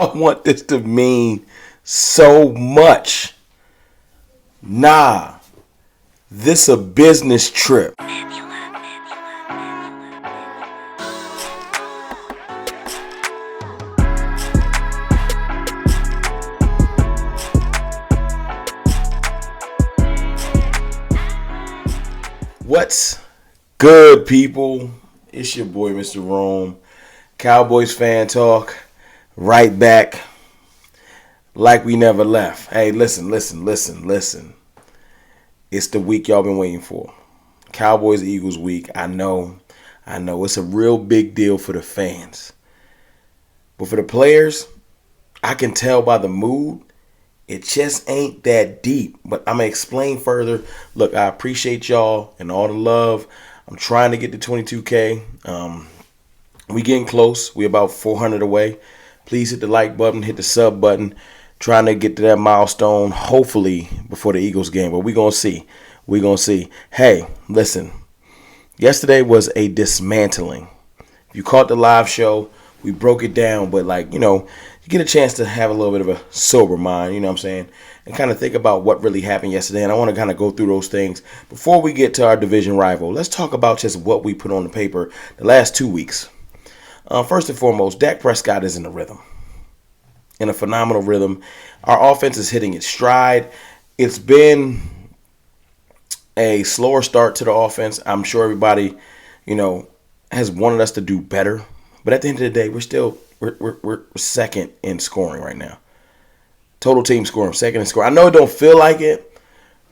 I want this to mean so much. Nah, this a business trip. What's good, people? It's your boy, Mr. Rome. Cowboys fan talk. Right back like we never left. Hey, listen. It's the week y'all been waiting for. Cowboys Eagles week. I know. It's a real big deal for the fans. But for the players, I can tell by the mood, it just ain't that deep. But I'm going to explain further. Look, I appreciate y'all and all the love. I'm trying to get to 22K. We getting close. We about 400 away. Please hit the like button, hit the sub button. Trying to get to that milestone, hopefully, before the Eagles game. But we're going to see. Hey, listen. Yesterday was a dismantling. If you caught the live show, we broke it down. But, you get a chance to have a little bit of a sober mind, you know what I'm saying? And kind of think about what really happened yesterday. And I want to kind of go through those things. Before we get to our division rival, let's talk about just what we put on the paper the last 2 weeks. First and foremost, Dak Prescott is in a rhythm. In a phenomenal rhythm. Our offense is hitting its stride. It's been a slower start to the offense. I'm sure everybody, has wanted us to do better. But at the end of the day, we're second in scoring right now. Total team scoring, second in scoring. I know it don't feel like it,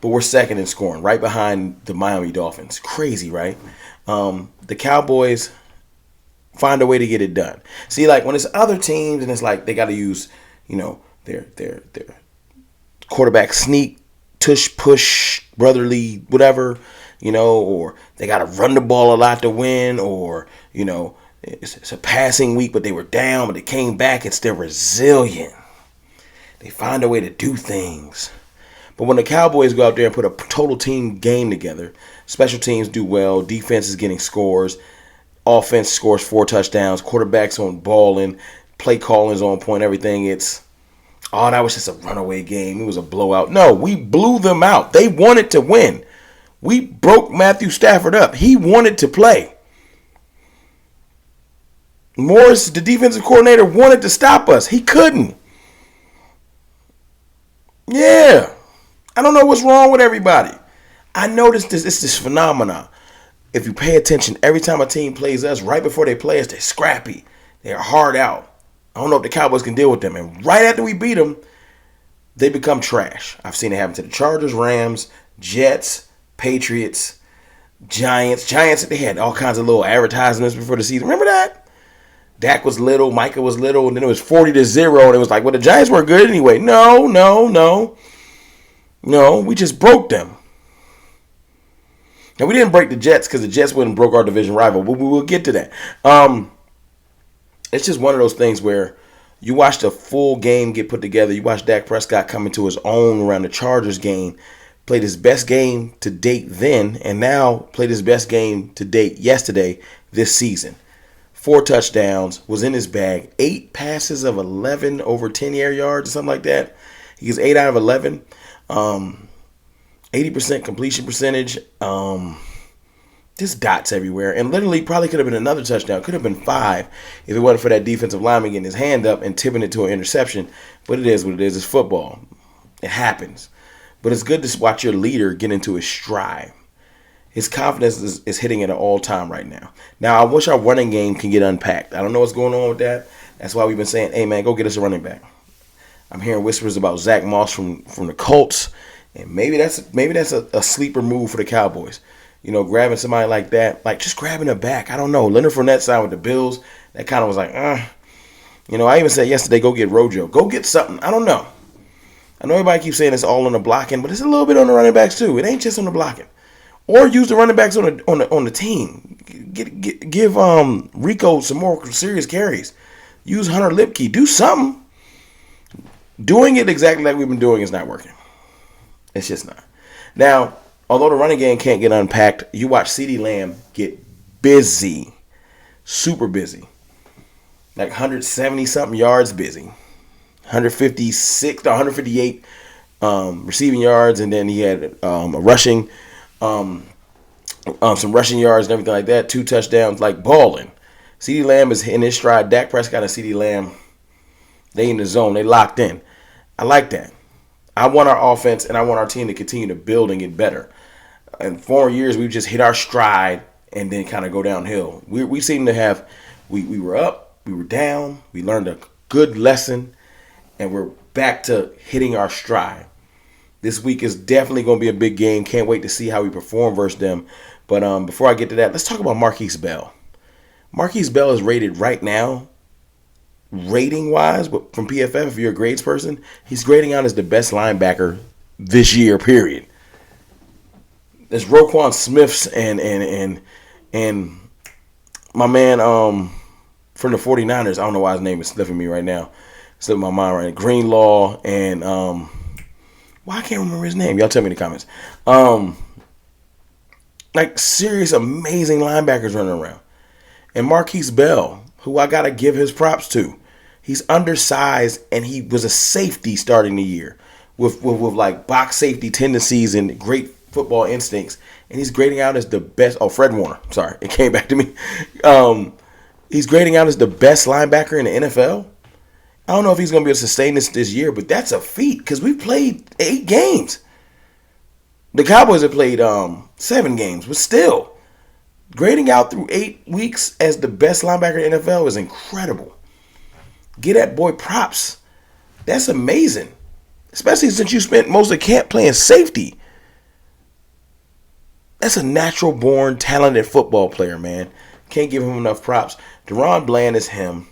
but we're second in scoring, right behind the Miami Dolphins. Crazy, right? The Cowboys find a way to get it done. See, when it's other teams and it's they got to use, their quarterback sneak, tush, push, brotherly, whatever, or they got to run the ball a lot to win, or, it's a passing week, but they were down, but they came back. It's they're resilient. They find a way to do things. But when the Cowboys go out there and put a total team game together, special teams do well, defense is getting scores, offense scores 4 touchdowns, quarterbacks on balling, play calling's on point, everything. That was just a runaway game. It was a blowout. No, we blew them out. They wanted to win. We broke Matthew Stafford up. He wanted to play. Morris, the defensive coordinator, wanted to stop us. He couldn't. Yeah. I don't know what's wrong with everybody. I noticed it's this phenomenon. If you pay attention, every time a team plays us, right before they play us, they're scrappy. They're hard out. I don't know if the Cowboys can deal with them. And right after we beat them, they become trash. I've seen it happen to the Chargers, Rams, Jets, Patriots, Giants. They had all kinds of little advertisements before the season. Remember that? Dak was little, Micah was little, and then it was 40-0, and it was the Giants were good anyway. No, we just broke them. Now, we didn't break the Jets because the Jets wouldn't broke our division rival, but we will get to that. It's just one of those things where you watch the full game get put together. You watch Dak Prescott come into his own around the Chargers game, played his best game to date then, and now played his best game to date yesterday this season. 4 touchdowns, was in his bag, 8 passes of 11 over 10 air yards or something like that. He gets 8 out of 11. 80% completion percentage. Just dots everywhere. And literally probably could have been another touchdown. Could have been 5 if it wasn't for that defensive lineman getting his hand up and tipping it to an interception. But it is what it is. It's football. It happens. But it's good to watch your leader get into his stride. His confidence is hitting at an all-time right now. Now, I wish our running game can get unpacked. I don't know what's going on with that. That's why we've been saying, hey, man, go get us a running back. I'm hearing whispers about Zach Moss from the Colts. And maybe that's a sleeper move for the Cowboys. Grabbing somebody like that, just grabbing a back. I don't know. Leonard Fournette signed with the Bills. That kind of was I even said yesterday, go get Rojo. Go get something. I don't know. I know everybody keeps saying it's all on the blocking, but it's a little bit on the running backs too. It ain't just on the blocking. Or use the running backs on the team. Give Rico some more serious carries. Use Hunter Lipke. Do something. Doing it exactly like we've been doing is not working. It's just not. Now, although the running game can't get unpacked, you watch CeeDee Lamb get busy. Super busy. 170-something yards busy. 158 receiving yards, and then he had some rushing yards and everything like that. 2 touchdowns, like balling. CeeDee Lamb is in his stride. Dak Prescott and CeeDee Lamb, they in the zone. They locked in. I like that. I want our offense and I want our team to continue to build and get better. In former years, we've just hit our stride and then kind of go downhill. We seem to have, we were up, we were down, we learned a good lesson, and we're back to hitting our stride. This week is definitely going to be a big game. Can't wait to see how we perform versus them. But before I get to that, let's talk about Marquise Bell. Marquise Bell is rated right now, rating-wise, from PFF, if you're a grades person, he's grading out as the best linebacker this year, period. There's Roquan Smiths and my man from the 49ers. I don't know why his name is slipping me right now. Slipping my mind right now. Greenlaw and why I can't remember his name. Y'all tell me in the comments. Like serious, amazing linebackers running around. And Marquise Bell, who I gotta give his props to. He's undersized and he was a safety starting the year with like box safety tendencies and great football instincts, and he's grading out as the best. Oh, Fred Warner. Sorry, it came back to me. He's grading out as the best linebacker in the NFL. I don't know if he's going to be able to sustain this year, but that's a feat because we've played 8 games. The Cowboys have played 7 games, but still, grading out through 8 weeks as the best linebacker in the NFL is incredible. Get that boy props. That's amazing, especially since you spent most of camp playing safety. That's a natural-born, talented football player, man. Can't give him enough props. Deron Bland is him.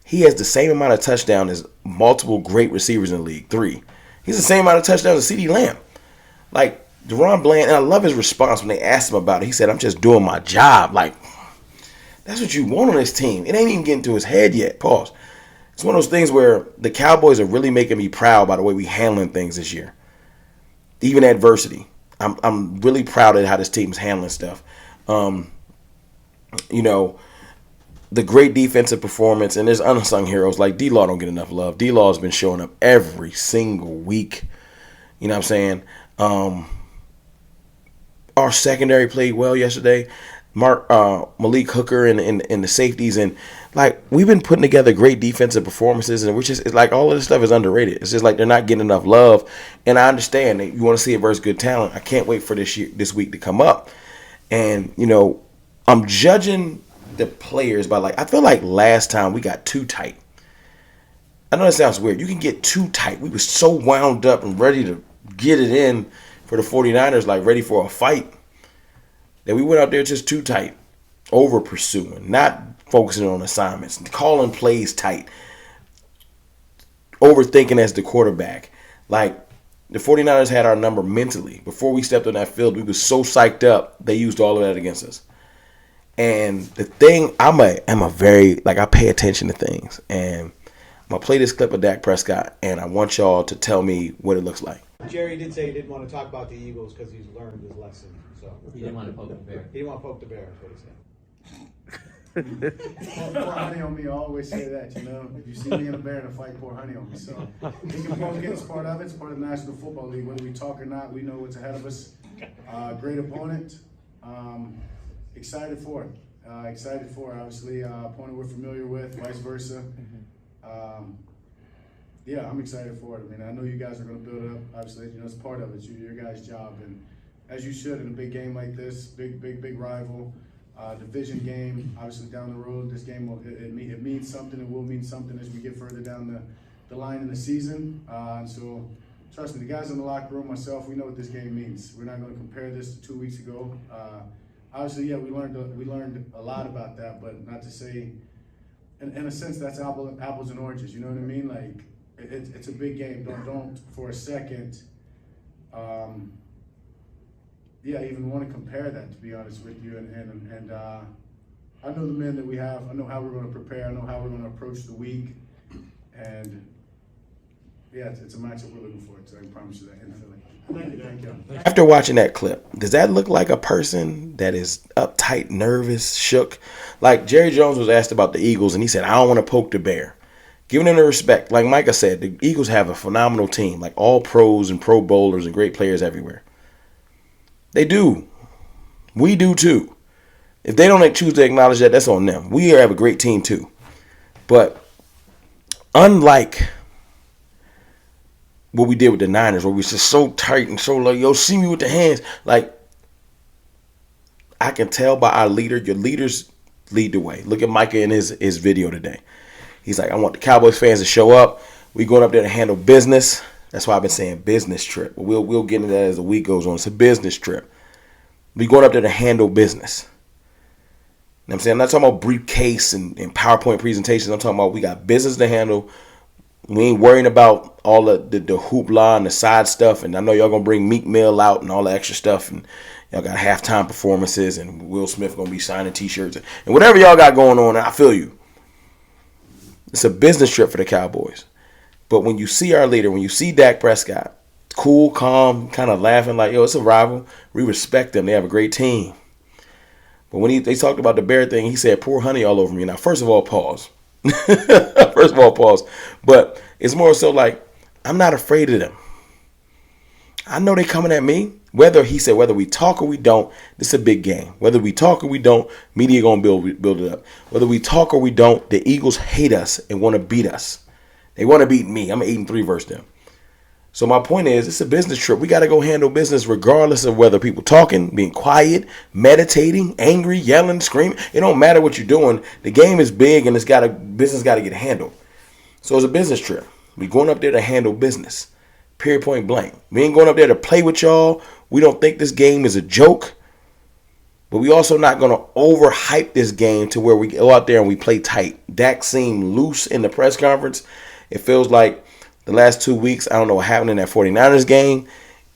He has the same amount of touchdowns as multiple great receivers in the league, 3. He's the same amount of touchdowns as CeeDee Lamb. Like, Deron Bland, and I love his response when they asked him about it. He said, I'm just doing my job. Like, that's what you want on this team. It ain't even getting to his head yet. Pause. It's one of those things where the Cowboys are really making me proud by the way we handling things this year. Even adversity. I'm really proud of how this team's handling stuff. You know, the great defensive performance, and there's unsung heroes like D-Law don't get enough love. D-Law has been showing up every single week. You know what I'm saying? Our secondary played well yesterday. Malik Hooker and the safeties, and like we've been putting together great defensive performances, and it's like all of this stuff is underrated. It's just like they're not getting enough love, and I understand that you want to see it versus good talent. I can't wait for this week to come up, and you know I'm judging the players by I feel like last time we got too tight. I know that sounds weird. You can get too tight. We were so wound up and ready to get it in for the 49ers, like ready for a fight, that we went out there just too tight, over pursuing, not focusing on assignments, calling plays tight, overthinking as the quarterback. Like, the 49ers had our number mentally. Before we stepped on that field, we were so psyched up, they used all of that against us. And the thing, I pay attention to things. And I'm going to play this clip of Dak Prescott, and I want y'all to tell me what it looks like. Jerry did say he didn't want to talk about the Eagles because he's learned his lesson. So he didn't want to poke the bear. He didn't want to poke the bear, is what he said. Pour honey on me. I always say that, you know. If you see me in a bear in a fight, pour honey on me. So he can poke it. It's part of it. It's part of the National Football League. Whether we talk or not, we know what's ahead of us. Great opponent. Excited for it. Obviously, opponent we're familiar with, vice versa. Yeah, I'm excited for it. I mean, I know you guys are going to build it up. Obviously, you know, it's part of it. It's your guys' job, and as you should in a big game like this, big rival, division game. Obviously, down the road, this game it means something. It will mean something as we get further down the line in the season. And so, trust me, the guys in the locker room, myself, we know what this game means. We're not going to compare this to 2 weeks ago. Obviously, yeah, we learned a lot about that, but not to say, in a sense, that's apples and oranges. You know what I mean? Like. It's a big game. Don't for a second, even want to compare that. To be honest with you, and I know the men that we have. I know how we're going to prepare. I know how we're going to approach the week, and yeah, it's a matchup we're looking forward to. I can promise you that in Philly. Thank you. After watching that clip, does that look like a person that is uptight, nervous, shook? Like Jerry Jones was asked about the Eagles, and he said, "I don't want to poke the bear." Giving them the respect. Like Micah said, the Eagles have a phenomenal team. Like all pros and pro bowlers and great players everywhere. They do. We do too. If they don't choose to acknowledge that, that's on them. We have a great team too. But unlike what we did with the Niners, where we was just so tight and so like, yo, see me with the hands. Like, I can tell by our leader, your leaders lead the way. Look at Micah in his video today. He's like, I want the Cowboys fans to show up. We going up there to handle business. That's why I've been saying business trip. But we'll get into that as the week goes on. It's a business trip. We going up there to handle business. You know what I'm saying? I'm not talking about briefcase and PowerPoint presentations. I'm talking about we got business to handle. We ain't worrying about all the hoopla and the side stuff. And I know y'all going to bring Meek Mill out and all the extra stuff. And y'all got halftime performances. And Will Smith going to be signing T-shirts. And whatever y'all got going on, I feel you. It's a business trip for the Cowboys. But when you see our leader, when you see Dak Prescott, cool, calm, kind of laughing like, yo, it's a rival. We respect them. They have a great team. But when they talked about the Bear thing, he said, pour honey all over me. Now, first of all, pause. But it's more so like, I'm not afraid of them. I know they coming at me. Whether we talk or we don't, this is a big game. Whether we talk or we don't, media going to build it up. Whether we talk or we don't, the Eagles hate us and want to beat us. They want to beat me. I'm 8-3 versus them. So my point is, it's a business trip. We got to go handle business regardless of whether people talking, being quiet, meditating, angry, yelling, screaming. It don't matter what you're doing. The game is big and business got to get handled. So it's a business trip. We going up there to handle business. Period, point blank. We ain't going up there to play with y'all. We don't think this game is a joke. But we also not going to overhype this game to where we go out there and we play tight. Dak seemed loose in the press conference. It feels like the last 2 weeks, I don't know what happened in that 49ers game,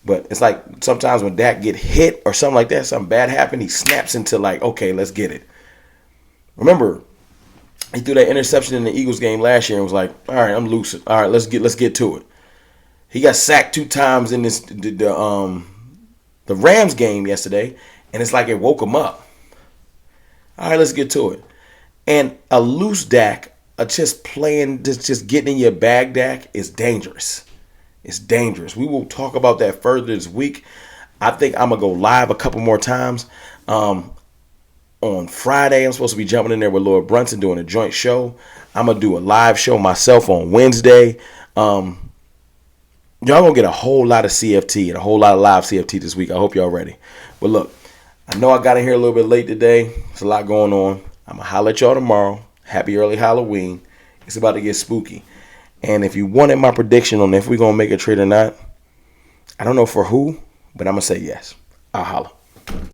but it's like sometimes when Dak get hit or something like that, something bad happened, he snaps into like, okay, let's get it. Remember, he threw that interception in the Eagles game last year and was like, all right, I'm loose. All right, let's get to it. He got sacked 2 times in the Rams game yesterday, and it's like it woke him up. All right, let's get to it. And a loose Dak, just playing, just getting in your bag, Dak, is dangerous. It's dangerous. We will talk about that further this week. I think I'm going to go live a couple more times. On Friday, I'm supposed to be jumping in there with Lord Brunson doing a joint show. I'm going to do a live show myself on Wednesday. Y'all going to get a whole lot of CFT and a whole lot of live CFT this week. I hope y'all ready. But look, I know I got in here a little bit late today. There's a lot going on. I'm going to holler at y'all tomorrow. Happy early Halloween. It's about to get spooky. And if you wanted my prediction on if we're going to make a trade or not, I don't know for who, but I'm going to say yes. I'll holler.